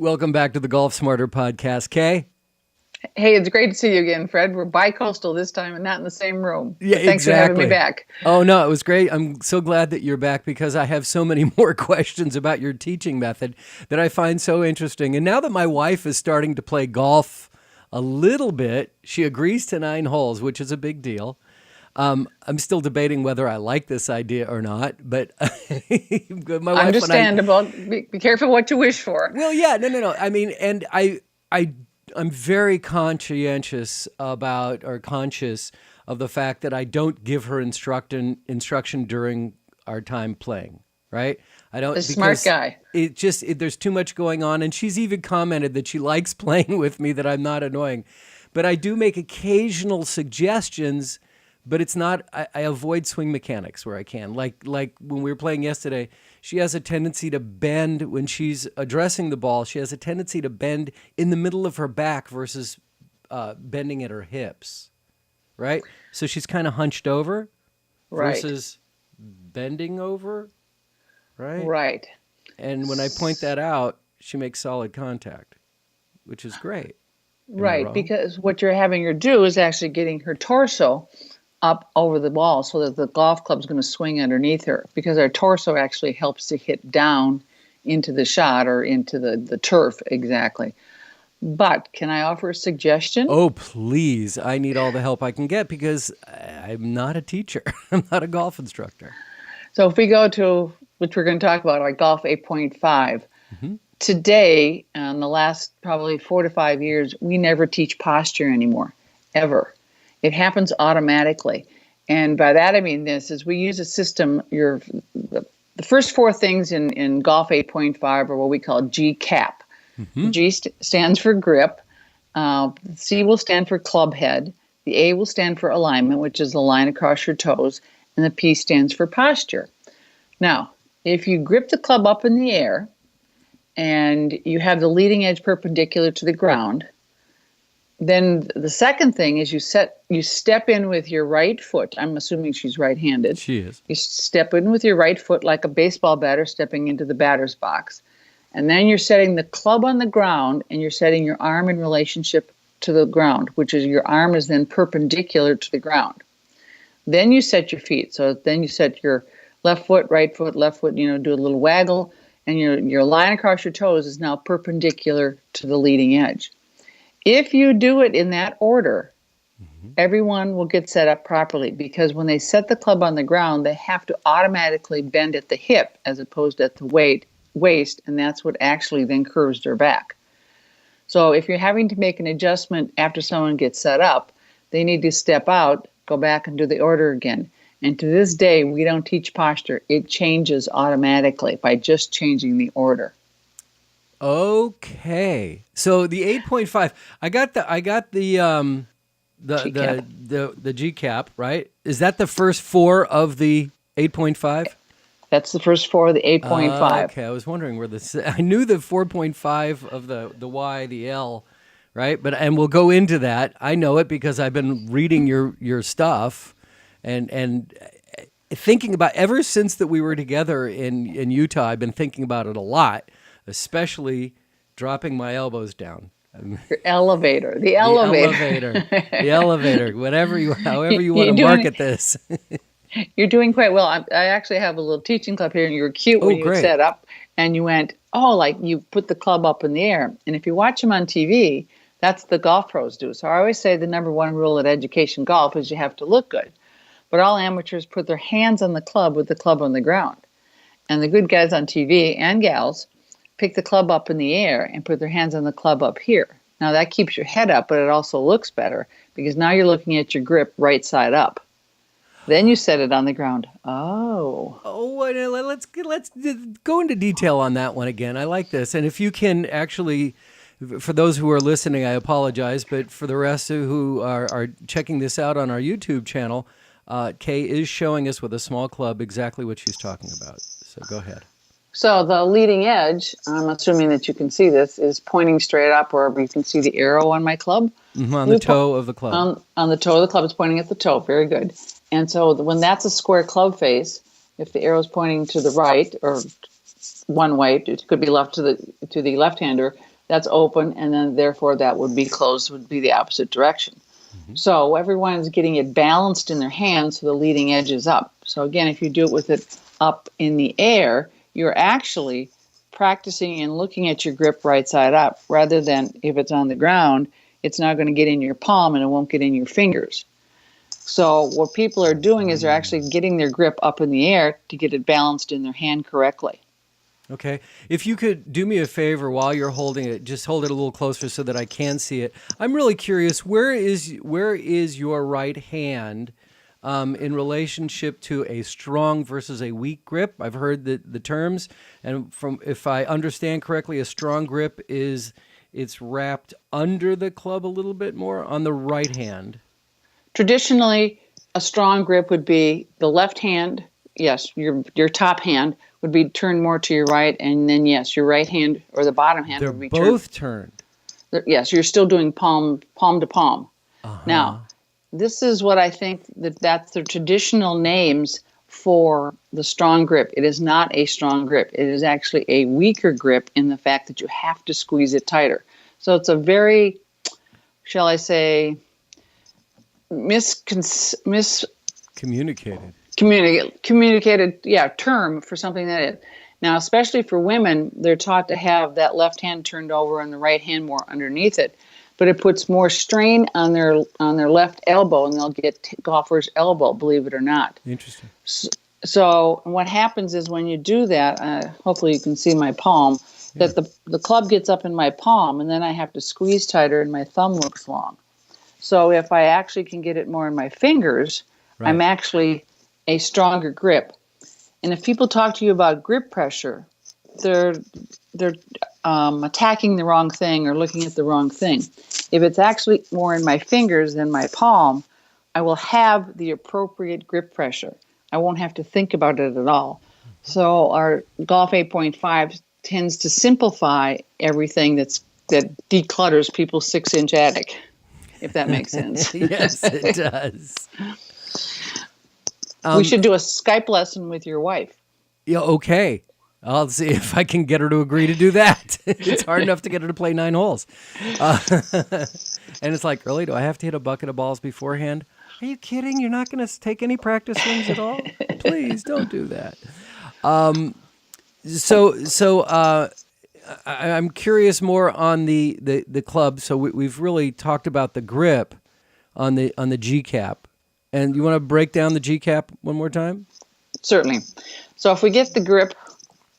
Welcome back to the Golf Smarter podcast, Kay. Hey, it's great to see you again, Fred. We're bi-coastal this time and not in the same room. Yeah, But thanks for having me back. Oh, no, it was great. I'm so glad that you're back because I have so many more questions about your teaching method that I find so interesting. And now that my wife is starting to play golf a little bit, she agrees to 9 holes, which is a big deal. I'm still debating whether I like this idea or not, but my wife Understandable. Be careful what you wish for. Well, yeah, no. I mean, and I'm very conscious of the fact that I don't give her instruction during our time playing, right? I don't. A smart guy. There's too much going on, and she's even commented that she likes playing with me, that I'm not annoying, but I do make occasional suggestions. But it's not. I avoid swing mechanics where I can. Like when we were playing yesterday, she has a tendency to bend when she's addressing the ball. She has a tendency to bend in the middle of her back versus bending at her hips, right? So she's kind of hunched over versus bending over, right? Right. And when I point that out, she makes solid contact, which is great. Right, because what you're having her do is actually getting her torso up over the ball so that the golf club's going to swing underneath her, because our torso actually helps to hit down into the shot or into the turf. Exactly. But can I offer a suggestion? Oh, please. I need all the help I can get because I'm not a teacher. I'm not a golf instructor. So if we go to, which we're going to talk about, like Golf 8.5, today, in the last probably 4 to 5 years, we never teach posture anymore, ever. It happens automatically. And by that I mean this, is we use a system, the first 4 things in Golf 8.5 are what we call GCAP. G stands for grip, C will stand for club head, the A will stand for alignment, which is the line across your toes, and the P stands for posture. Now, if you grip the club up in the air and you have the leading edge perpendicular to the ground, then the second thing is you step in with your right foot. I'm assuming she's right-handed. She is. You step in with your right foot like a baseball batter stepping into the batter's box. And then you're setting the club on the ground and you're setting your arm in relationship to the ground, which is your arm is then perpendicular to the ground. Then you set your feet. So then you set your left foot, left foot, do a little waggle, and your line across your toes is now perpendicular to the leading edge. If you do it in that order, everyone will get set up properly, because when they set the club on the ground, they have to automatically bend at the hip as opposed to at the waist, and that's what actually then curves their back. So if you're having to make an adjustment after someone gets set up, they need to step out, go back and do the order again. And to this day, we don't teach posture. It changes automatically by just changing the order. Okay, so the 8.5, I got the GCAP, right? Is that the first 4 of the 8.5? That's the first 4 of the 8.5. Okay, I was wondering where I knew the 4.5 of the Y, the L, right? And we'll go into that. I know it because I've been reading your stuff and thinking about, ever since that we were together in Utah, I've been thinking about it a lot. Especially dropping my elbows down. The elevator, however you want to market this. You're doing quite well. I actually have a little teaching club here, and you were cute when you set up, and you went, like you put the club up in the air. And if you watch them on TV, that's the golf pros do. So I always say the number 1 rule at Education Golf is you have to look good. But all amateurs put their hands on the club with the club on the ground. And the good guys on TV and gals pick the club up in the air and put their hands on the club up here. Now that keeps your head up, but it also looks better because now you're looking at your grip right side up. Then you set it on the ground. Let's go into detail on that one again. I like this. And if you can actually, for those who are listening, I apologize, but for the rest who are checking this out on our YouTube channel, Kay is showing us with a small club exactly what she's talking about. So go ahead. So the leading edge, I'm assuming that you can see this, is pointing straight up, wherever you can see the arrow on my club. On the toe of the club. On the toe of the club, it's pointing at the toe. Very good. And so when that's a square club face, if the arrow is pointing to the right or one way, it could be left to the left-hander, that's open, and then therefore that would be closed, would be the opposite direction. So everyone is getting it balanced in their hands so the leading edge is up. So again, if you do it with it up in the air, you're actually practicing and looking at your grip right side up, rather than if it's on the ground, it's not going to get in your palm and it won't get in your fingers. So what people are doing is they're actually getting their grip up in the air to get it balanced in their hand correctly. Okay. If you could do me a favor while you're holding it, just hold it a little closer so that I can see it. I'm really curious, where is your right hand in relationship to a strong versus a weak grip? I've heard the terms, and from, if I understand correctly, a strong grip it's wrapped under the club a little bit more on the right hand. Traditionally, a strong grip would be the left hand. Yes, your top hand would be turned more to your right, and then yes, your right hand or the bottom hand would be both turned. Yes, you're still doing palm to palm. Now, this is what I think that's the traditional names for the strong grip. It is not a strong grip. It is actually a weaker grip in the fact that you have to squeeze it tighter. So it's a very, shall I say, communicated term for something that is. Now, especially for women, they're taught to have that left hand turned over and the right hand more underneath it, but it puts more strain on their left elbow, and they'll get golfer's elbow, believe it or not. Interesting. So what happens is when you do that, hopefully you can see my palm, that the club gets up in my palm, and then I have to squeeze tighter and my thumb looks long. So if I actually can get it more in my fingers, right, I'm actually a stronger grip. And if people talk to you about grip pressure, they're attacking the wrong thing or looking at the wrong thing. If it's actually more in my fingers than my palm, I will have the appropriate grip pressure. I won't have to think about it at all. So our Golf 8.5 tends to simplify everything that declutters people's 6-inch attic, if that makes sense. Yes, it does. We should do a Skype lesson with your wife. Yeah, okay. I'll see if I can get her to agree to do that. It's hard enough to get her to play 9 holes. And it's like, really? Do I have to hit a bucket of balls beforehand? Are you kidding? You're not going to take any practice swings at all? Please don't do that. I'm curious more on the club. So we've really talked about the grip on the G cap. And you want to break down the G cap one more time? Certainly. So if we get the grip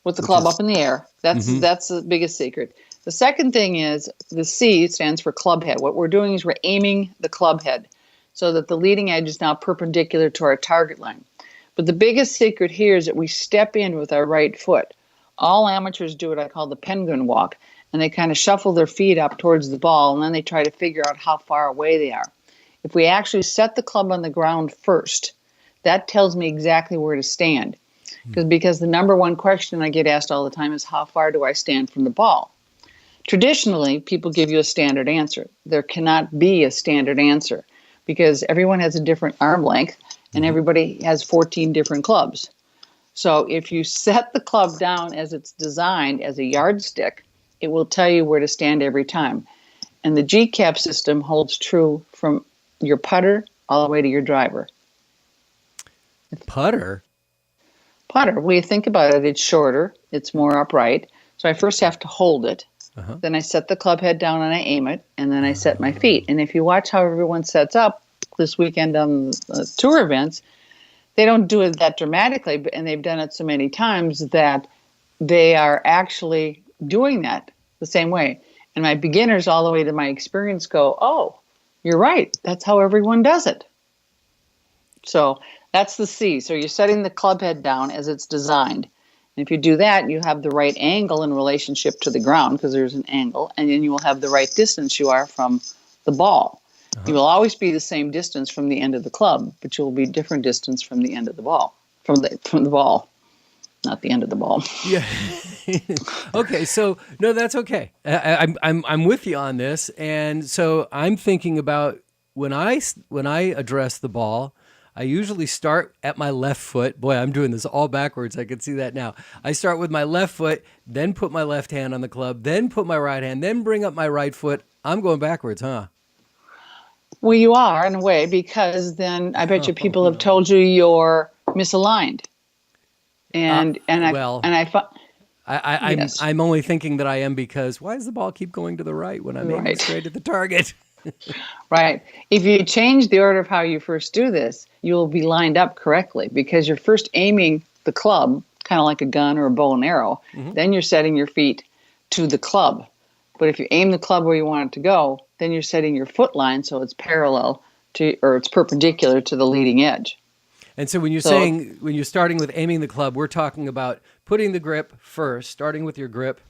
with the club up in the air, that's the biggest secret. The second thing is the C stands for club head. What we're doing is we're aiming the club head so that the leading edge is now perpendicular to our target line. But the biggest secret here is that we step in with our right foot. All amateurs do what I call the penguin walk, and they kind of shuffle their feet up towards the ball, and then they try to figure out how far away they are. If we actually set the club on the ground first, that tells me exactly where to stand. Because the number one question I get asked all the time is, how far do I stand from the ball? Traditionally, people give you a standard answer. There cannot be a standard answer because everyone has a different arm length and everybody has 14 different clubs. So if you set the club down as it's designed as a yardstick, it will tell you where to stand every time. And the G-cap system holds true from your putter all the way to your driver. Putter? Putter, when you think about it, it's shorter, it's more upright. So I first have to hold it. Then I set the club head down and I aim it, and then I set my feet. And if you watch how everyone sets up this weekend on tour events, they don't do it that dramatically, and they've done it so many times that they are actually doing that the same way. And my beginners all the way to my experience go, oh, you're right. That's how everyone does it. So that's the C. So you're setting the club head down as it's designed. And if you do that, you have the right angle in relationship to the ground because there's an angle, and then you will have the right distance you are from the ball. You will always be the same distance from the end of the club, but you will be different distance from the end of the ball, from the ball, not the end of the ball. Yeah. Okay. So no, that's okay. I'm with you on this, and so I'm thinking about when I address the ball, I usually start at my left foot. Boy, I'm doing this all backwards. I can see that now. I start with my left foot, then put my left hand on the club, then put my right hand, then bring up my right foot. I'm going backwards, huh? Well, you are in a way, because then I bet you people have No. told you you're misaligned. Well, And I thought, I'm yes, I'm only thinking that I am because why does the ball keep going to the right when I'm aiming right, straight at the target? right. If you change the order of how you first do this, you will be lined up correctly, because you're first aiming the club, kind of like a gun or a bow and arrow. Then you're setting your feet to the club. But if you aim the club where you want it to go, then you're setting your foot line so it's parallel to, or it's perpendicular to the leading edge. And so when you're So, saying, when you're starting with aiming the club, we're talking about putting the grip first, starting with your grip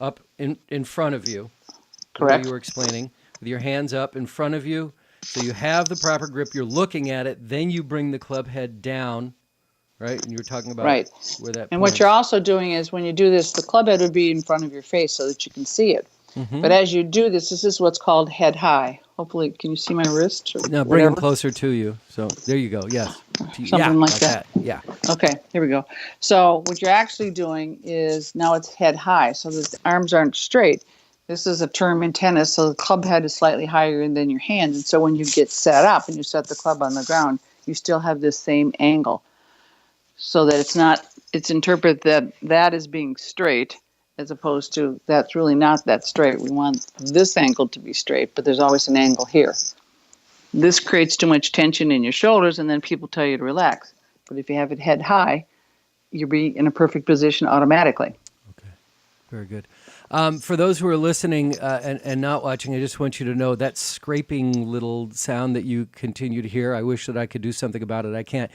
up in front of you, the way you correct. were explaining, with your hands up in front of you. So you have the proper grip, you're looking at it, then you bring the club head down, right? And you were talking about Right. where that And what you're points. also doing is, when you do this, the club head would be in front of your face so that you can see it. But Mm-hmm. as you do this, this is what's called head high. Hopefully, can you see my wrist or Now bring them whatever? closer to you. So there you go. Yes. Yeah, Something like like that. that. Yeah. Okay, here we go. So what you're actually doing is, now it's head high, so that the arms aren't straight. This is a term in tennis, so the club head is slightly higher than your hands. And so when you get set up and you set the club on the ground, you still have this same angle, so that it's interpreted that that is being straight, as opposed to that's really not that straight. We want this angle to be straight, but there's always an angle here. This creates too much tension in your shoulders, and then people tell you to relax. But if you have it head high, you'll be in a perfect position automatically. Okay. Very good. For those who are listening and not watching, I just want you to know that scraping little sound that you continue to hear. I wish that I could do something about it. I can't.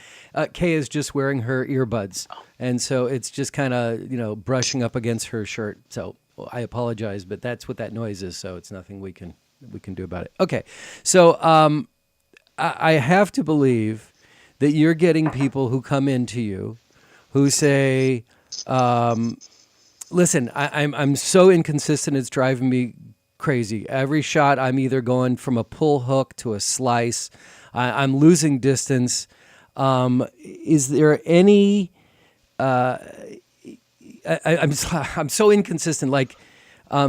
Kay is just wearing her earbuds, and so it's just kind of brushing up against her shirt. So I apologize, but that's what that noise is. So it's nothing we can do about it. Okay, so I have to believe that you're getting people who come into you who say. Listen, I'm so inconsistent. It's driving me crazy. Every shot, I'm either going from a pull hook to a slice. I'm losing distance. Is there any? I'm so inconsistent. Like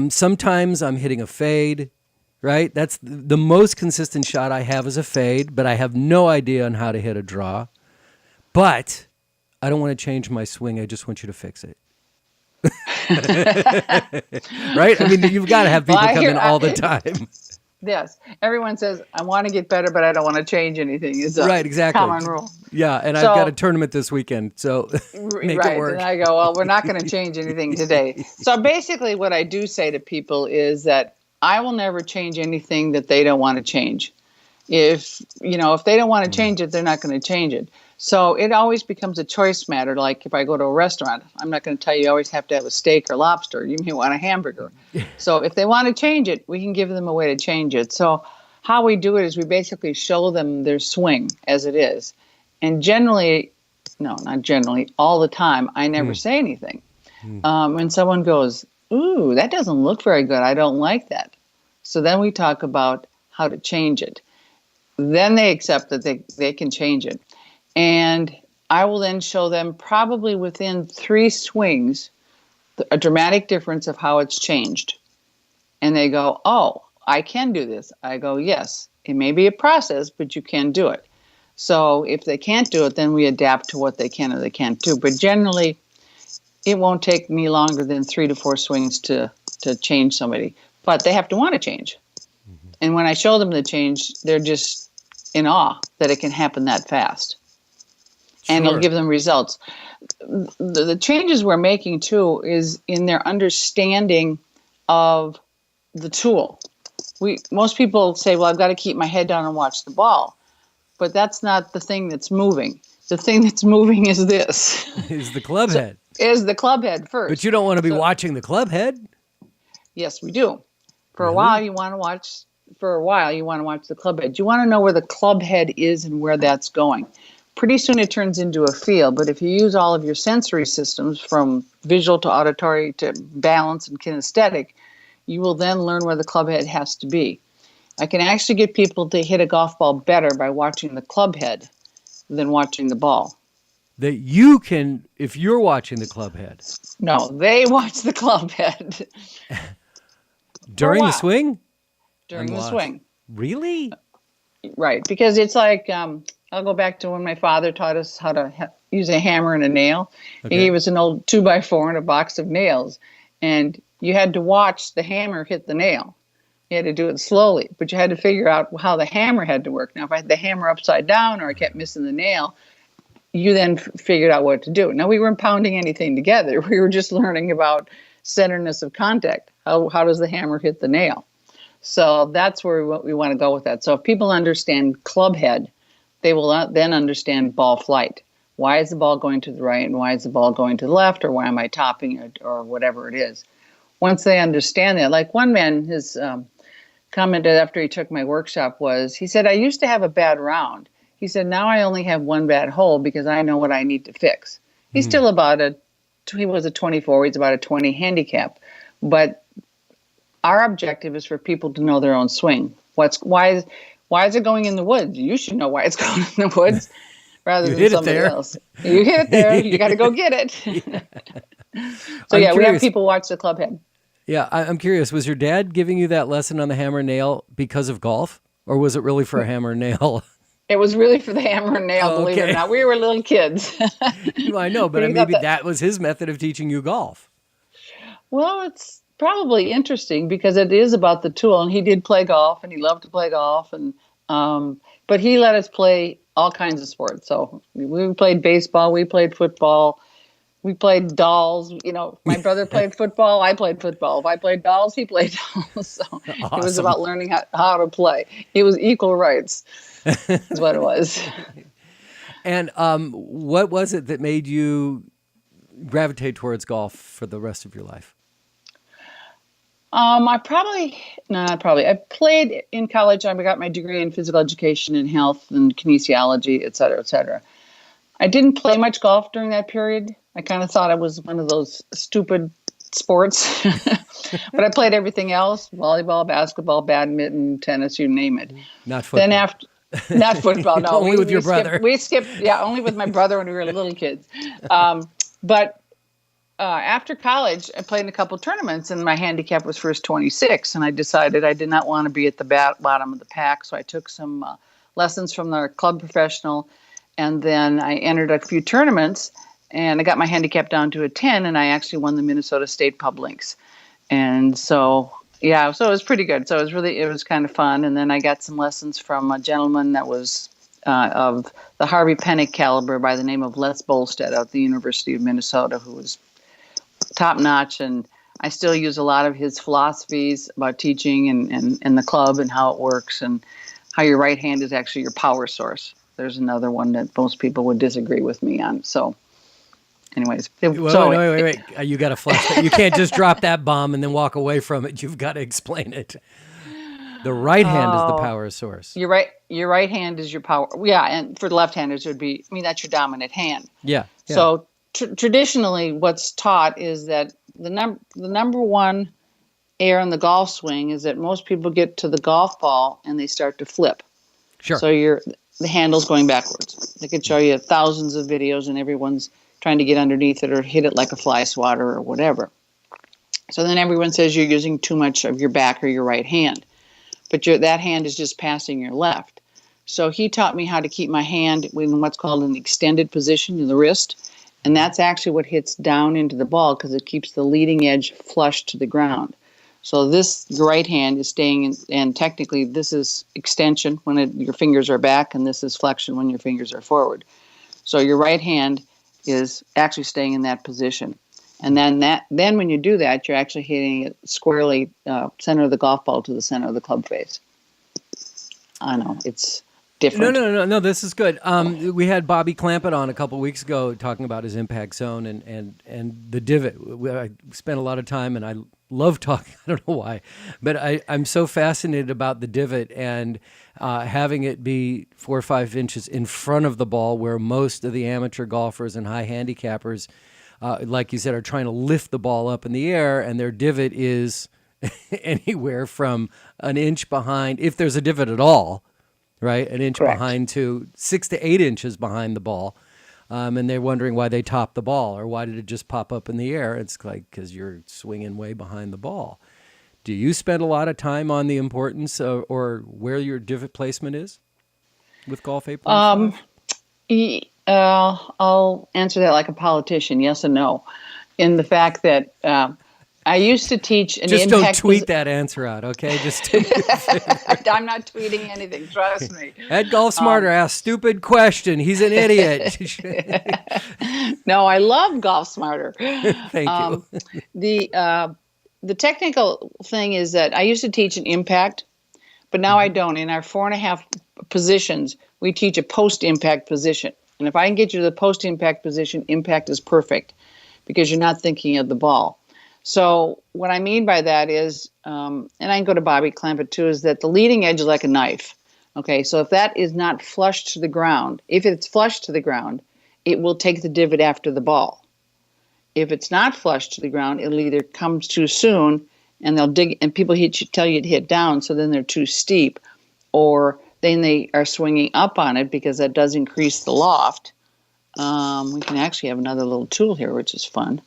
sometimes I'm hitting a fade. Right, that's the most consistent shot I have is a fade, but I have no idea on how to hit a draw. But I don't want to change my swing. I just want you to fix it. Right? I mean, you've got to have Well, people come in all the time. yes, everyone says, I want to get better, but I don't want to change anything. It's a Right, exactly. common rule. Yeah, and I've got a So, tournament this weekend, so make it right. work. And I go, well, we're not going to change anything today. So basically, what I do say to people is that I will never change anything that they don't want to change. If they don't want to change it, they're not going to change it. So it always becomes a choice matter. Like if I go to a restaurant, I'm not going to tell you always have to have a steak or lobster. You may want a hamburger. So if they want to change it, we can give them a way to change it. So how we do it is we basically show them their swing as it is. And generally, no, not generally, all the time, I never say anything. When someone goes, ooh, that doesn't look very good, I don't like that. So then we talk about how to change it. Then they accept that they can change it. And I will then show them, probably within 3 swings, a dramatic difference of how it's changed. And they go, oh, I can do this. I go, yes, it may be a process, but you can do it. So if they can't do it, then we adapt to what they can or they can't do. But generally, it won't take me longer than 3 to 4 swings to change somebody. But they have to want to change. And when I show them the change, they're just in awe that it can happen that fast. And it'll Sure. give them results. The changes we're making, too, is in their understanding of the tool. Most people say, well, I've got to keep my head down and watch the ball. But that's not the thing that's moving. The thing that's moving is this. Is the club head. Is the club head first. But you don't want to be watching the club head. Yes, we do. For a Really? while, you want to watch the club head. You want to know where the club head is and where that's going. Pretty soon it turns into a feel, but if you use all of your sensory systems, from visual to auditory to balance and kinesthetic, you will then learn where the club head has to be. I can actually get people to hit a golf ball better by watching the club head than watching the ball. That you can, if you're watching the club head. No, they watch the club head. During the swing? During the swing. Really? Right, because it's like, I'll go back to when my father taught us how to use a hammer and a nail. Okay. He gave us an old 2x4 and a box of nails, and you had to watch the hammer hit the nail. You had to do it slowly, but you had to figure out how the hammer had to work. Now, if I had the hammer upside down or I kept missing the nail, you then figured out what to do. Now, we weren't pounding anything together. We were just learning about centerness of contact. How does the hammer hit the nail? So that's where we want to go with that. So if people understand club head, they will then understand ball flight. Why is the ball going to the right and why is the ball going to the left, or why am I topping it, or whatever it is. Once they understand that, like one man, his commented after he took my workshop was, he said, I used to have a bad round. He said, now I only have one bad hole because I know what I need to fix. He's still he was a 24, he's about a 20 handicap. But our objective is for people to know their own swing. Why is it going in the woods? You should know why it's going in the woods rather than somebody else. You hit it there, you got to go get it. So we have people watch the club head. Yeah, I'm curious, was your dad giving you that lesson on the hammer and nail because of golf? Or was it really for a hammer and nail? It was really for the hammer and nail, believe it or not. We were little kids. Well, I know, but maybe that was his method of teaching you golf. Well, it's probably interesting because it is about the tool. And he did play golf, and he loved to play golf. And but he let us play all kinds of sports. So we played baseball, we played football, we played dolls. You know, my brother played football, I played football. If I played dolls, he played dolls. So awesome. It was about learning how to play. It was equal rights. Is what it was. And what was it that made you gravitate towards golf for the rest of your life? I played in college. I got my degree in physical education and health and kinesiology, et cetera, et cetera. I didn't play much golf during that period. I kind of thought it was one of those stupid sports, but I played everything else: volleyball, basketball, badminton, tennis, you name it. Not football. Not football, no. Only with your brother. We skipped, only with my brother when we were little kids. But after college, I played in a couple tournaments, and my handicap was first 26, and I decided I did not want to be at the bottom of the pack, so I took some lessons from our club professional, and then I entered a few tournaments, and I got my handicap down to a 10, and I actually won the Minnesota State Pub Links. And so it was pretty good. So it was kind of fun. And then I got some lessons from a gentleman that was of the Harvey Penick caliber by the name of Les Bolstead at the University of Minnesota, who was top notch. And I still use a lot of his philosophies about teaching and the club and how it works and how your right hand is actually your power source. There's another one that most people would disagree with me on. So anyways. Wait. You got to flesh that. You can't just drop that bomb and then walk away from it. You've got to explain it. The right hand is the power source. Your right hand is your power. Yeah, and for the left-handers, that's your dominant hand. Yeah. So traditionally, what's taught is that the number one error in the golf swing is that most people get to the golf ball and they start to flip. Sure. So the handle's going backwards. They could show you thousands of videos, and everyone's trying to get underneath it or hit it like a fly swatter or whatever. So then everyone says you're using too much of your back or your right hand, but that hand is just passing your left. So he taught me how to keep my hand in what's called an extended position in the wrist, and that's actually what hits down into the ball because it keeps the leading edge flush to the ground. So your right hand is staying in, and technically this is extension when your fingers are back, and this is flexion when your fingers are forward. So your right hand is actually staying in that position. And then when you do that, you're actually hitting it squarely center of the golf ball to the center of the club face. I know, it's different. No, this is good. We had Bobby Clampett on a couple weeks ago talking about his impact zone and the divot. I spent a lot of time, and I love talking. I don't know why, but I'm so fascinated about the divot and having it be 4 or 5 inches in front of the ball, where most of the amateur golfers and high handicappers, like you said, are trying to lift the ball up in the air, and their divot is anywhere from an inch behind, if there's a divot at all, right? An inch Correct. behind to 6 to 8 inches behind the ball. And they're wondering why they topped the ball or why did it just pop up in the air? It's like because you're swinging way behind the ball. Do you spend a lot of time on the importance or where your divot placement is with Golf 8.5? I'll answer that like a politician, yes and no, in the fact that I used to teach an Just impact. don't tweet that answer out, okay? Just do me a favor. I'm not tweeting anything. Trust me. Ed Golf Smarter asked stupid question. He's an idiot. No, I love Golf Smarter. Thank you. The technical thing is that I used to teach an impact, but now I don't. In our 4.5 positions, we teach a post-impact position. And if I can get you to the post-impact position, impact is perfect because you're not thinking of the ball. So what I mean by that is, and I can go to Bobby Clampett too, is that the leading edge is like a knife. Okay, so if that is not flush to the ground, if it's flush to the ground, it will take the divot after the ball. If it's not flush to the ground, it'll either come too soon and they'll dig, and people tell you to hit down, so then they're too steep, or then they are swinging up on it because that does increase the loft. We can actually have another little tool here, which is fun.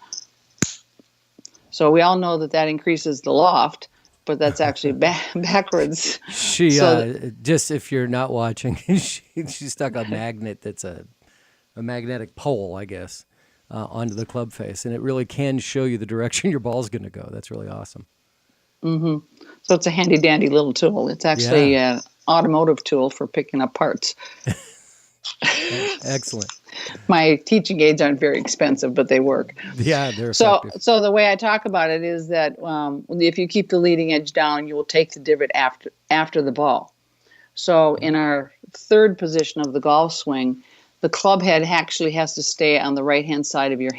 So we all know that increases the loft, but that's actually backwards. Just if you're not watching, she stuck a magnet that's a magnetic pole, I guess, onto the club face, and it really can show you the direction your ball's going to go. That's really awesome. Mm-hmm. So it's a handy dandy little tool. It's actually an automotive tool for picking up parts. Excellent. My teaching aids aren't very expensive, but they work. Yeah, they're effective. So the way I talk about it is that if you keep the leading edge down, you will take the divot after the ball. So in our third position of the golf swing, the club head actually has to stay on the right-hand side of your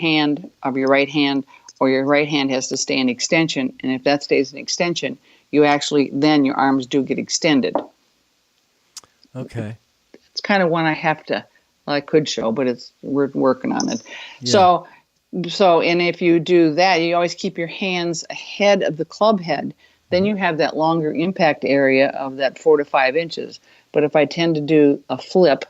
right hand, or your right hand has to stay in extension. And if that stays in extension, then your arms do get extended. Okay. It's kind of one I could show, but we're working on it. Yeah. So, and if you do that, you always keep your hands ahead of the club head. Then you have that longer impact area of that 4 to 5 inches. But if I tend to do a flip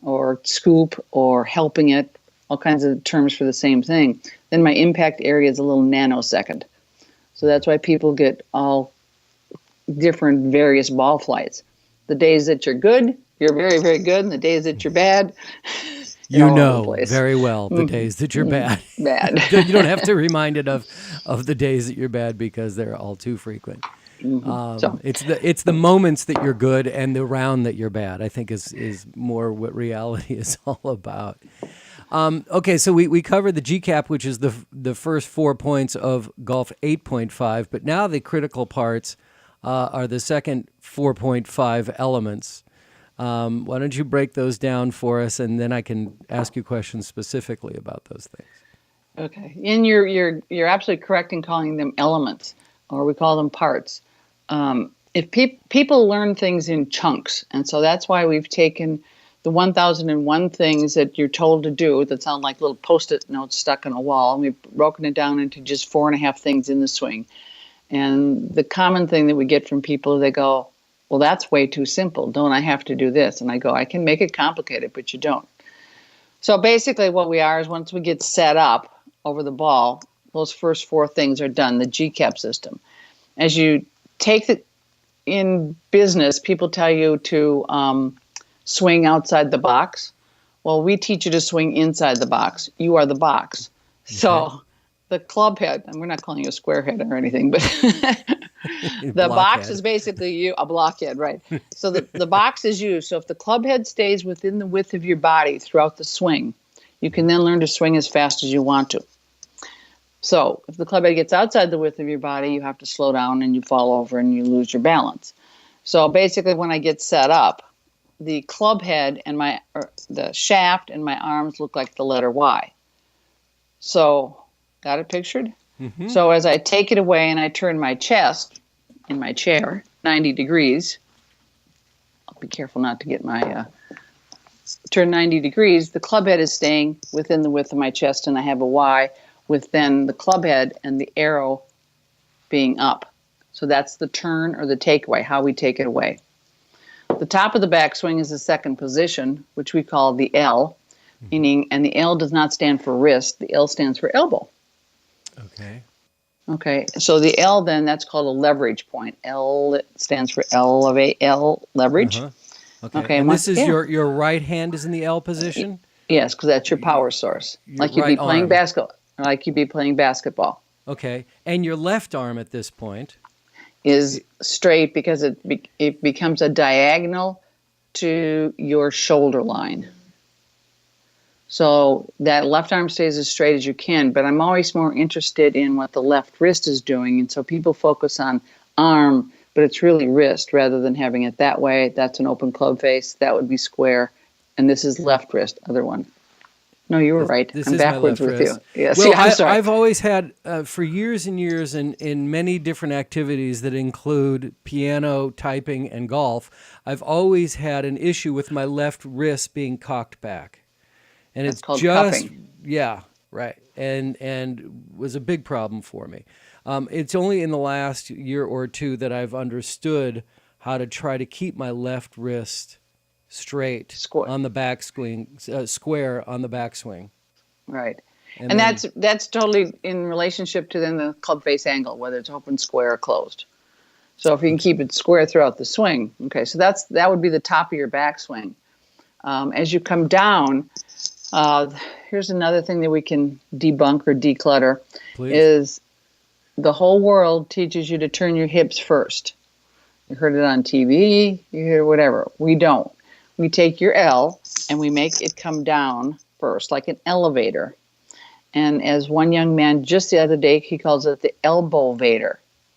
or scoop or helping it, all kinds of terms for the same thing, then my impact area is a little nanosecond. So that's why people get all different various ball flights. The days that you're good, you're very, very good, and the days that you're bad, you know very well the days that you're bad. Bad. You don't have to remind it of the days that you're bad because they're all too frequent. It's the moments that you're good and the round that you're bad, I think is more what reality is all about. Okay, so we covered the GCAP, which is the first 4 points of Golf 8.5, but now the critical parts are the second 4.5 elements. Why don't you break those down for us, and then I can ask you questions specifically about those things. Okay, and you're absolutely correct in calling them elements, or we call them parts. If people learn things in chunks, and so that's why we've taken the 1001 things that you're told to do that sound like little Post-it notes stuck on a wall, and we've broken it down into just 4.5 things in the swing. And the common thing that we get from people, they go, well, that's way too simple. Don't I have to do this? And I go, I can make it complicated, but you don't. So basically what we are is once we get set up over the ball, those first 4 things are done, the GCAP system. As you take in business, people tell you to swing outside the box. Well, we teach you to swing inside the box. You are the box. Okay. So the club head, and we're not calling you a square head or anything, but the box is basically you, a blockhead, right? So the box is you. So if the club head stays within the width of your body throughout the swing, you can then learn to swing as fast as you want to. So if the club head gets outside the width of your body, you have to slow down and you fall over and you lose your balance. So basically when I get set up, the club head and the shaft and my arms look like the letter Y. So got it pictured? Mm-hmm. So as I take it away and I turn my chest in my chair 90 degrees, I'll be careful not to get my turn 90 degrees, the club head is staying within the width of my chest, and I have a Y with then the club head and the arrow being up. So that's the turn or the takeaway, how we take it away. The top of the backswing is the second position, which we call the L, meaning, and the L does not stand for wrist. The L stands for elbow. Okay. Okay, so the L then, that's called a leverage point. L stands for elevate, L, leverage. Okay. And this is your right hand is in the L position? Yes, because that's your power source. Like you'd be playing basketball. Okay. And your left arm at this point is straight because it becomes a diagonal to your shoulder line. So that left arm stays as straight as you can, but I'm always more interested in what the left wrist is doing. And so people focus on arm, but it's really wrist rather than having it that way. That's an open club face. That would be square. And this is left wrist, other one. No, you were right. I'm backwards with you. Yes. Well, I'm sorry. I've always had, for years and years, in many different activities that include piano, typing, and golf, I've always had an issue with my left wrist being cocked back. And That's it's called just, cupping. yeah, right. And was a big problem for me. It's only in the last year or two that I've understood how to try to keep my left wrist straight on the backswing, square on the backswing. Right. And that's totally in relationship to then the club face angle, whether it's open, square, or closed. So if you can keep it square throughout the swing, okay, so that would be the top of your backswing. As you come down, here's another thing that we can debunk or declutter. Please. Is the whole world teaches you to turn your hips first. You heard it on TV, you hear whatever. We don't. We take your L and we make it come down first, like an elevator. And as one young man just the other day, he calls it the elbow-vator.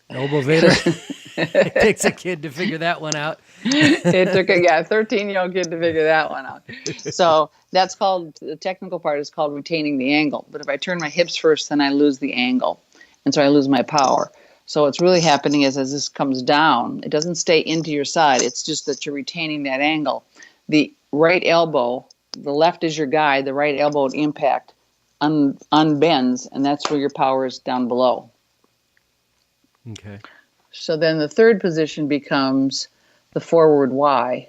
Elbow-vator? It takes a kid to figure that one out. It took a 13-year-old kid to figure that one out. So that's called, the technical part is called retaining the angle. But if I turn my hips first, then I lose the angle. And so I lose my power. So what's really happening is as this comes down, it doesn't stay into your side. It's just that you're retaining that angle. The right elbow, the left is your guide, the right elbow at impact unbends, and that's where your power is down below. Okay. So then the third position becomes the forward Y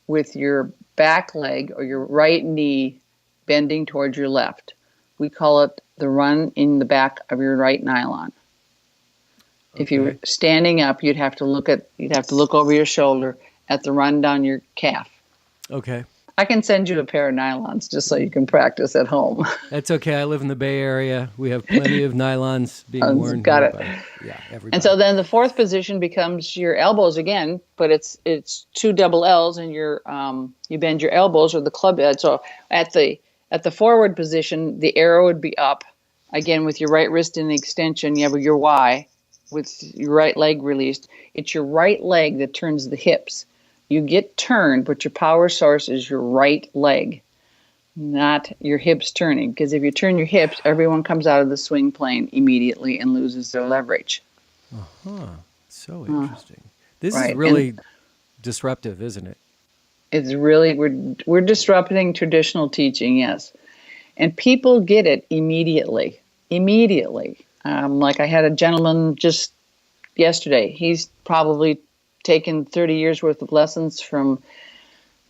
with your back leg or your right knee bending towards your left. We call it the run in the back of your right nylon. Okay. If you were standing up, you'd have to look over your shoulder at the run down your calf. Okay. I can send you a pair of nylons just so you can practice at home. That's okay. I live in the Bay Area. We have plenty of nylons being worn. Got it. Everybody. And so then the fourth position becomes your elbows again, but it's two double L's, and you bend your elbows or the club head. So at the forward position, the arrow would be up again with your right wrist in the extension. You have your Y with your right leg released. It's your right leg that turns the hips. You get turned, but your power source is your right leg, not your hips turning. Because if you turn your hips, everyone comes out of the swing plane immediately and loses their leverage. So interesting. This is really disruptive, isn't it? It's really, we're disrupting traditional teaching, yes. And people get it immediately. Like I had a gentleman just yesterday. He's probably taken 30 years worth of lessons from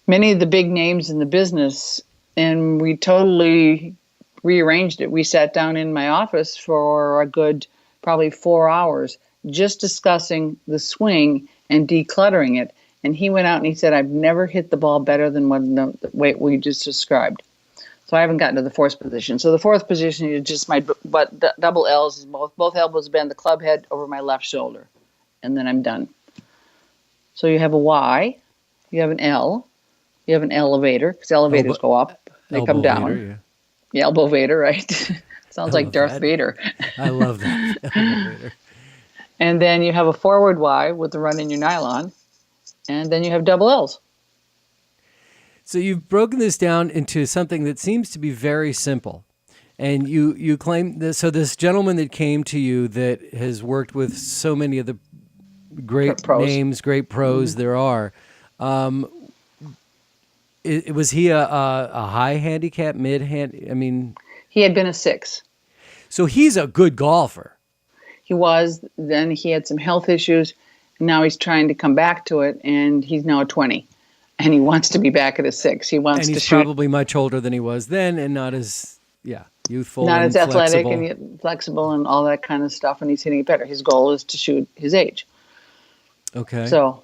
many of the big names in the business, and we totally rearranged it. We sat down in my office for a good probably 4 hours just discussing the swing and decluttering it. And he went out and he said, I've never hit the ball better than the way we just described. So I haven't gotten to the fourth position. So the fourth position is just my double L's, is both elbows bend the club head over my left shoulder. And then I'm done. So you have a Y, you have an L, you have an elevator, because elevators go up, they come down. Vader, The elbow-vator, right? Sounds like Darth Vader. I love that. Elevator. And then you have a forward Y with the run in your nylon, and then you have double L's. So you've broken this down into something that seems to be very simple. And you claim this, so this gentleman that came to you that has worked with so many of the great names, great pros there are. Was he a high handicap, mid-hand? I mean, he had been a 6. So he's a good golfer. He was. Then he had some health issues. Now he's trying to come back to it, and he's now a 20. And he wants to be back at a 6. He wants And to he's shoot. probably much older than he was then, and not as youthful, Not and as athletic flexible. and yet flexible and all that kind of stuff, and he's hitting it better. His goal is to shoot his age. Okay. So,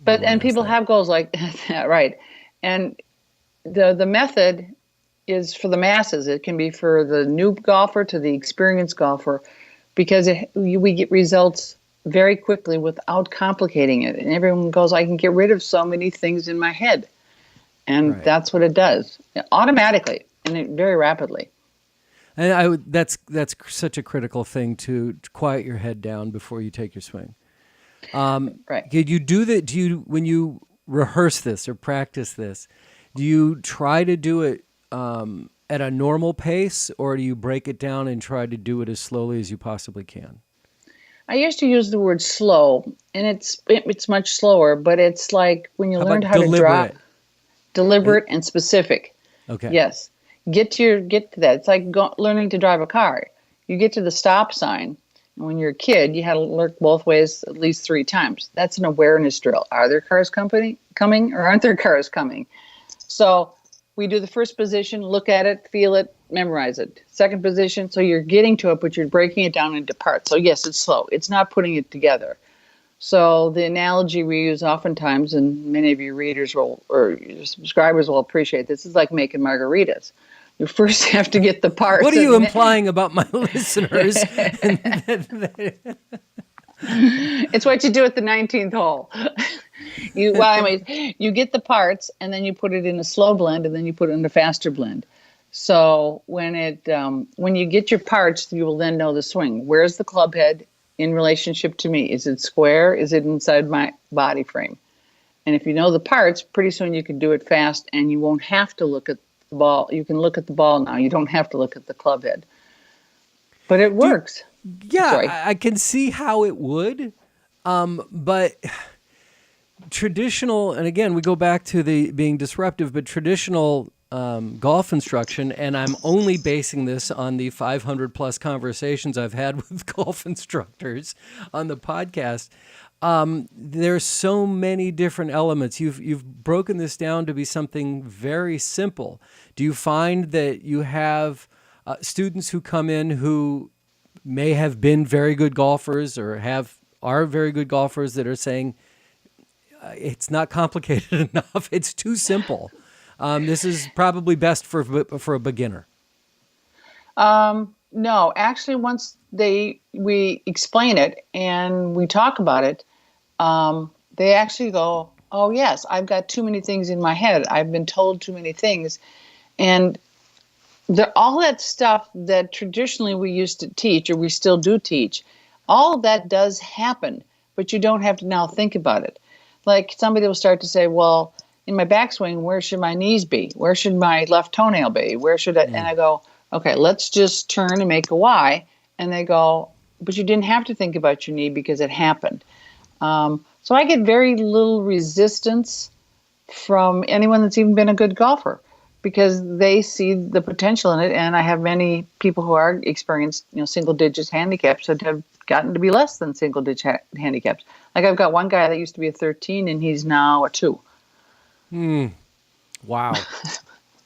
Well, and people have goals like that, right? And the method is for the masses. It can be for the new golfer to the experienced golfer, because we get results very quickly without complicating it. And everyone goes, I can get rid of so many things in my head. And that's what it does automatically and very rapidly. And that's such a critical thing to quiet your head down before you take your swing. Right. Did you do that? Do you, when you rehearse this or practice this, do you try to do it at a normal pace, or do you break it down and try to do it as slowly as you possibly can? I used to use the word slow, and it's much slower, but it's like when you learned how to drop, deliberate and specific. Okay. Yes. Get to that. It's like learning to drive a car. You get to the stop sign, and when you're a kid, you had to look both ways at least 3 times. That's an awareness drill. Are there cars coming, or aren't there cars coming? So we do the first position, look at it, feel it, memorize it. Second position, so you're getting to it, but you're breaking it down into parts. So yes, it's slow. It's not putting it together. So the analogy we use oftentimes, and many of your readers or your subscribers will appreciate this, is like making margaritas. You first have to get the parts. What are you implying about my listeners? It's what you do at the 19th hole. You get the parts, and then you put it in a slow blend, and then you put it in a faster blend. So when you get your parts, you will then know the swing. Where's the club head in relationship to me? Is it square? Is it inside my body frame? And if you know the parts, pretty soon you can do it fast, and you won't have to look at the ball. You can look at the ball now. You don't have to look at the club head. But it works. I can see how it would. But traditional, and again, we go back to the being disruptive, but traditional golf instruction, and I'm only basing this on the 500 plus conversations I've had with golf instructors on the podcast. There's so many different elements. You've broken this down to be something very simple. Do you find that you have students who come in who may have been very good golfers or are very good golfers that are saying it's not complicated enough, it's too simple? This is probably best for a beginner. No, actually, once we explain it and we talk about it, they actually go, oh yes, I've got too many things in my head. I've been told too many things. And all that stuff that traditionally we used to teach, or we still do teach, all of that does happen, but you don't have to now think about it. Like somebody will start to say, well, in my backswing, where should my knees be? Where should my left toenail be? Where should I? And I go, okay, let's just turn and make a Y. And they go, but you didn't have to think about your knee because it happened. So I get very little resistance from anyone that's even been a good golfer, because they see the potential in it. And I have many people who are experienced, single digit handicaps that have gotten to be less than single digit handicaps. Like I've got one guy that used to be a 13 and he's now a 2. Wow.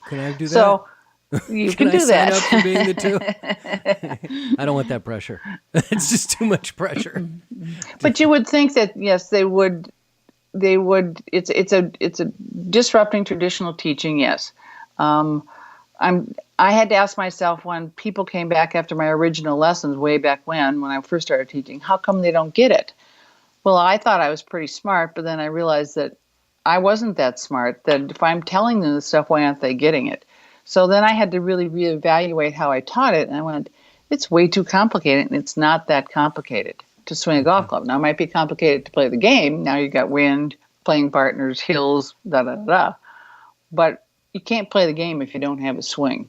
Can I do that? So you can do that. Sign up for being the 2? I don't want that pressure. It's just too much pressure. But you would think that yes, they would. It's a disrupting traditional teaching. Yes, I had to ask myself when people came back after my original lessons way back when I first started teaching, how come they don't get it? Well, I thought I was pretty smart, but then I realized that I wasn't that smart, that if I'm telling them this stuff, why aren't they getting it? So then I had to really reevaluate how I taught it. And I went, it's way too complicated, and it's not that complicated to swing a golf club. Now, it might be complicated to play the game. Now you've got wind, playing partners, hills, da-da-da-da. But you can't play the game if you don't have a swing.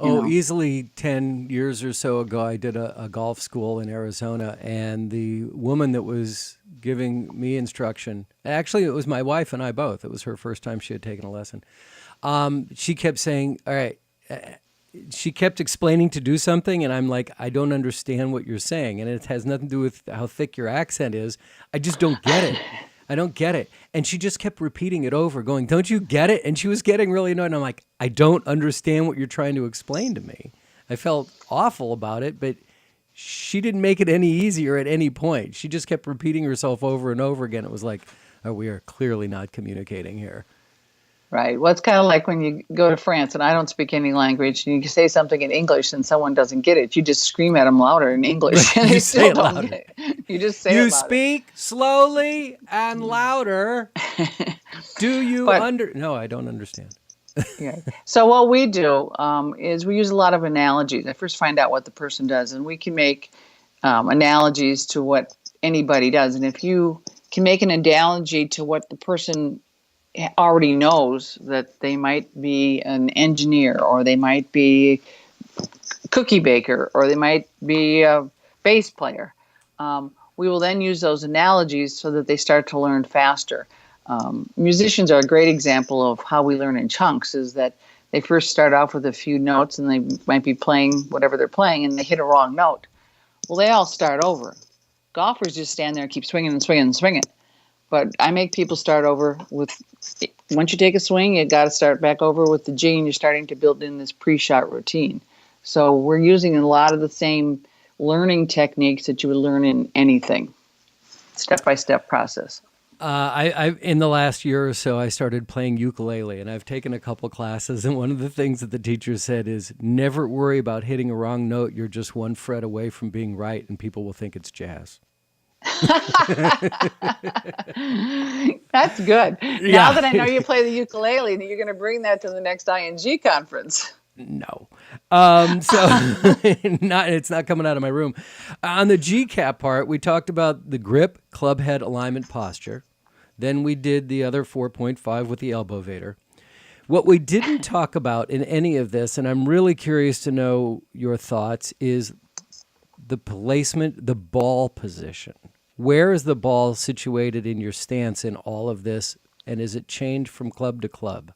Easily 10 years or so ago, I did a golf school in Arizona, and the woman that was giving me instruction, actually it was my wife and I both, it was her first time she had taken a lesson. She kept saying, all right, she kept explaining to do something, and I'm like, I don't understand what you're saying, and it has nothing to do with how thick your accent is. I just don't get it. I don't get it. And she just kept repeating it over, going, don't you get it? And she was getting really annoyed. And I'm like, I don't understand what you're trying to explain to me. I felt awful about it, but she didn't make it any easier at any point. She just kept repeating herself over and over again. It was like, oh, we are clearly not communicating here. Right. Well, it's kind of like when you go to France and I don't speak any language and you say something in English and someone doesn't get it. You just scream at them louder in English and You they say still it don't louder. get it. You just say You it louder. speak slowly and louder. Do you No, I don't understand. Yeah. So what we do is we use a lot of analogies. I first find out what the person does, and we can make analogies to what anybody does. And if you can make an analogy to what the person already knows, that they might be an engineer, or they might be a cookie baker, or they might be a bass player, we will then use those analogies so that they start to learn faster. Musicians are a great example of how we learn in chunks, is that they first start off with a few notes and they might be playing whatever they're playing and they hit a wrong note. Well, they all start over. Golfers just stand there and keep swinging and swinging and swinging. But I make people start over with, once you take a swing, you got to start back over with the G, and you're starting to build in this pre-shot routine. So we're using a lot of the same learning techniques that you would learn in anything, step-by-step process. I in the last year or so, I started playing ukulele, and I've taken a couple classes. And one of the things that the teacher said is, never worry about hitting a wrong note. You're just one fret away from being right, and people will think it's jazz. That's good. Yeah. Now that I know you play the ukulele, you're going to bring that to the next ING conference. No. So it's not coming out of my room. On the GCAP part, we talked about the grip, club head, alignment, posture. Then we did the other 4.5 with the elbow vader. What we didn't talk about in any of this, and I'm really curious to know your thoughts, is the placement, the ball position. Where is the ball situated in your stance in all of this, and is it changed from club to club?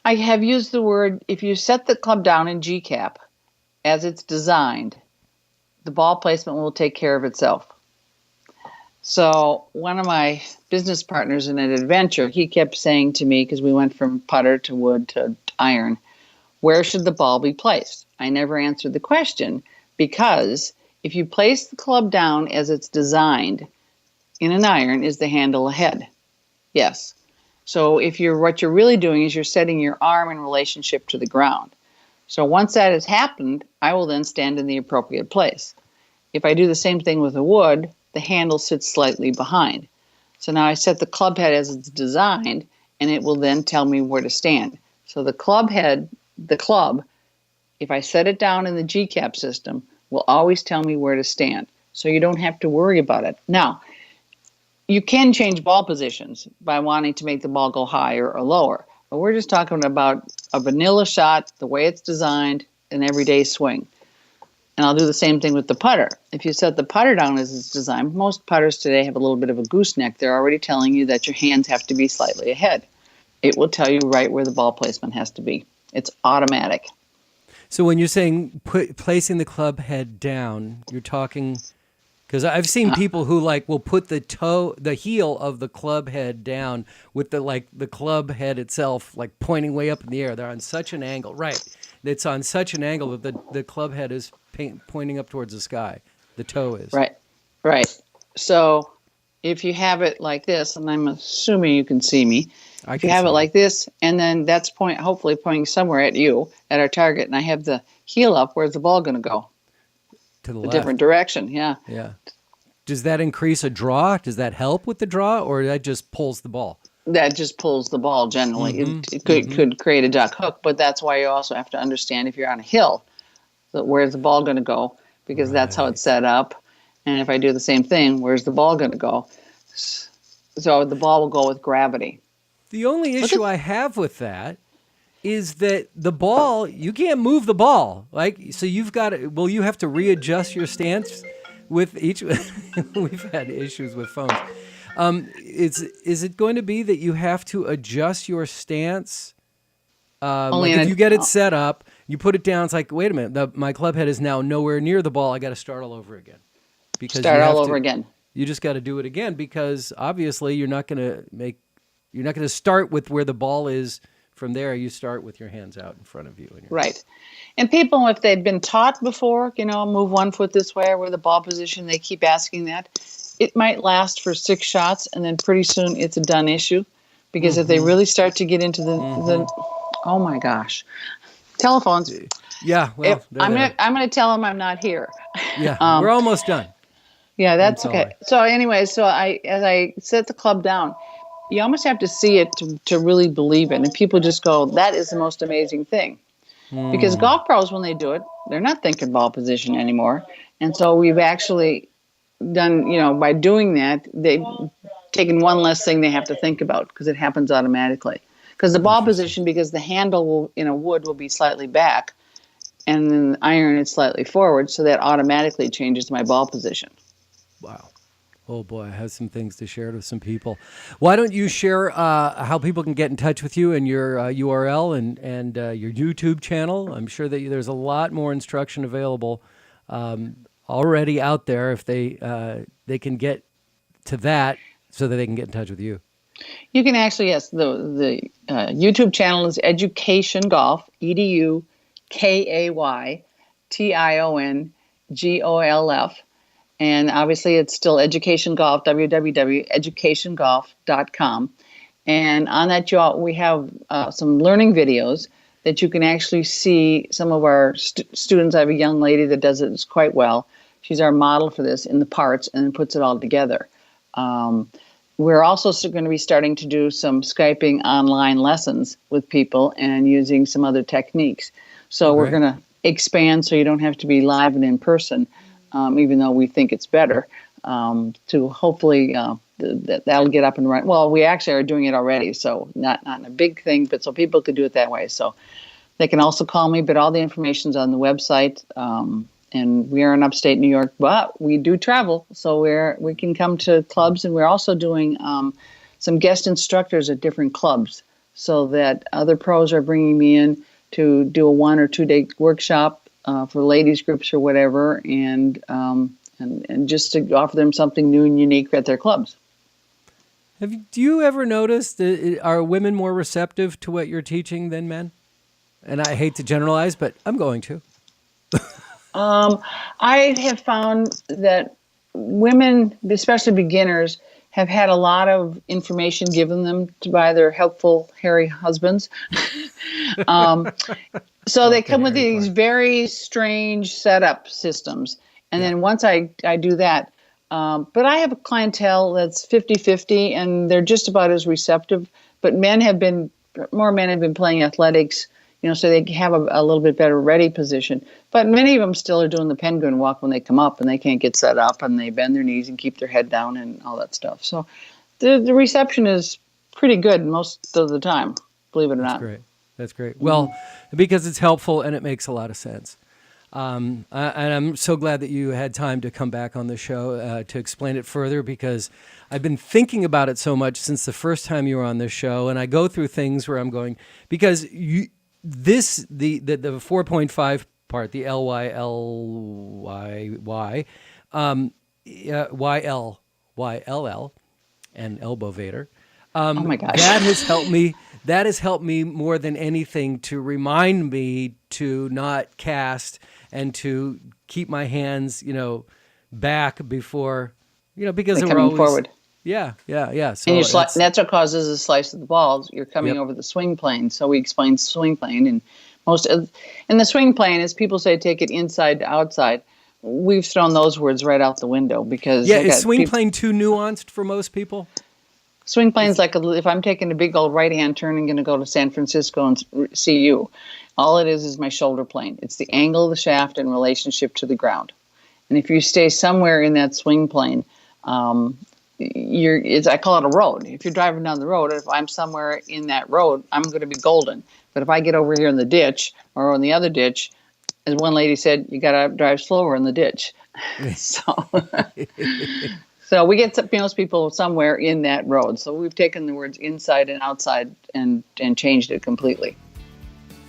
I have used the word, if you set the club down in GCAP as it's designed, the ball placement will take care of itself. So one of my business partners in an adventure, he kept saying to me, because we went from putter to wood to iron, where should the ball be placed? I never answered the question, because if you place the club down as it's designed in an iron, is the handle ahead? Yes. So what you're really doing is you're setting your arm in relationship to the ground. So once that has happened, I will then stand in the appropriate place. If I do the same thing with the wood, the handle sits slightly behind. So now I set the club head as it's designed, and it will then tell me where to stand. So the club head, the club, if I set it down in the GCAP system, will always tell me where to stand. So you don't have to worry about it. Now, you can change ball positions by wanting to make the ball go higher or lower. But we're just talking about a vanilla shot, the way it's designed, an everyday swing. And I'll do the same thing with the putter. If you set the putter down as it's designed, most putters today have a little bit of a gooseneck. They're already telling you that your hands have to be slightly ahead. It will tell you right where the ball placement has to be. It's automatic. So when you're saying placing the club head down, you're talking, because I've seen people who will put the heel of the club head down with the club head itself pointing way up in the air. They're on such an angle, right? It's on such an angle that the club head is pointing up towards the sky. The toe is. Right. So if you have it like this, and I'm assuming you can see me, if you have it like this, and then that's hopefully pointing somewhere at you, at our target, and I have the heel up, where's the ball going to go? To the A left. different direction, yeah. Yeah. Does that increase a draw? Does that help with the draw, or that just pulls the ball? That just pulls the ball generally. Mm-hmm. It could create a duck hook, but that's why you also have to understand if you're on a hill, where's the ball going to go, because that's how it's set up. And if I do the same thing, where's the ball going to go? So the ball will go with gravity. The only issue I have with that is that the ball, you can't move the ball. So you've got to, you have to readjust your stance with each. We've had issues with phones. Is it going to be that you have to adjust your stance? If you get it set up, you put it down, it's like, wait a minute, my club head is now nowhere near the ball. I got to start all over again. Start all over again. You just got to do it again, because obviously you're not going to start with where the ball is from there. You start with your hands out in front of you. Right. And people, if they've been taught before, move one foot this way or with the ball position, they keep asking that. It might last for 6 shots, and then pretty soon it's a done issue. Because if they really start to get into the oh my gosh, telephones. Yeah, well, I'm gonna tell them I'm not here. Yeah, we're almost done. Yeah, that's okay. So anyway, as I set the club down, you almost have to see it to really believe it. And people just go, that is the most amazing thing. Because golf pros, when they do it, they're not thinking ball position anymore. And so we've actually done, by doing that, they've taken one less thing they have to think about, because it happens automatically. Because the ball position, because the handle in a wood will be slightly back, and then the iron is slightly forward, so that automatically changes my ball position. Wow. Oh, boy, I have some things to share with some people. Why don't you share how people can get in touch with you and your URL and your YouTube channel? I'm sure that there's a lot more instruction available already out there if they can get to that so that they can get in touch with you. You can actually, yes, the YouTube channel is Education Golf, EduKayTionGolf. And obviously, it's still Education Golf, www.educationgolf.com. And on that, we have some learning videos that you can actually see some of our students. I have a young lady that does it quite well. She's our model for this in the parts and then puts it all together. We're also going to be starting to do some Skyping online lessons with people and using some other techniques. So we're going to expand so you don't have to be live and in person. Even though we think it's better, to hopefully that'll get up and running. Well, we actually are doing it already, so not a big thing, but so people could do it that way. So they can also call me, but all the information's on the website. And we are in upstate New York, but we do travel, so we can come to clubs, and we're also doing some guest instructors at different clubs, so that other pros are bringing me in to do a 1 or 2 day workshop. For ladies groups or whatever, and just to offer them something new and unique at their clubs. Do you ever notice that are women more receptive to what you're teaching than men? And I hate to generalize, but I'm going to. I have found that women, especially beginners, have had a lot of information given them by their helpful, hairy husbands. So they come with these very strange setup systems. And then once I do that, but I have a clientele that's 50-50, and they're just about as receptive. But more men have been playing athletics, so they have a little bit better ready position. But many of them still are doing the penguin walk when they come up, and they can't get set up, and they bend their knees and keep their head down and all that stuff. So the reception is pretty good most of the time, believe it or not. That's great. Well, because it's helpful and it makes a lot of sense. And I'm so glad that you had time to come back on the show to explain it further, because I've been thinking about it so much since the first time you were on this show, and I go through things where I'm going, because the 4.5 part, the LYLYY, YLL, and elbow vader. Oh my gosh. That has helped me more than anything to remind me to not cast and to keep my hands, back before, because they're we're always forward. Yeah. So and that's what causes a slice of the balls. You're coming over the swing plane. So we explain swing plane, and the swing plane, as people say, take it inside to outside. We've thrown those words right out the window, because is swing plane too nuanced for most people? Swing plane's like if I'm taking a big old right-hand turn and going to go to San Francisco and see you, all it is my shoulder plane. It's the angle of the shaft in relationship to the ground. And if you stay somewhere in that swing plane, I call it a road. If you're driving down the road, if I'm somewhere in that road, I'm going to be golden. But if I get over here in the ditch or on the other ditch, as one lady said, you got to drive slower in the ditch. So we get most people somewhere in that road. So we've taken the words inside and outside and changed it completely.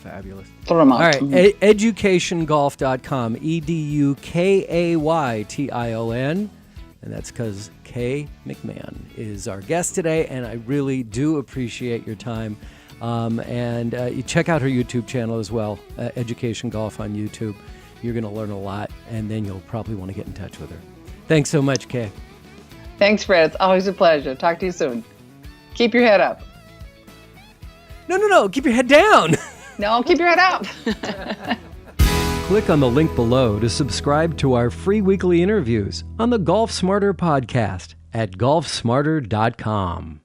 Fabulous. Throw them out. All right, educationgolf.com, EduKayTion, And that's because Kay McMahon is our guest today, and I really do appreciate your time. You check out her YouTube channel as well, Education Golf on YouTube. You're going to learn a lot, and then you'll probably want to get in touch with her. Thanks so much, Kay. Thanks, Fred. It's always a pleasure. Talk to you soon. Keep your head up. No. Keep your head down. No, keep your head up. Click on the link below to subscribe to our free weekly interviews on the Golf Smarter podcast at golfsmarter.com.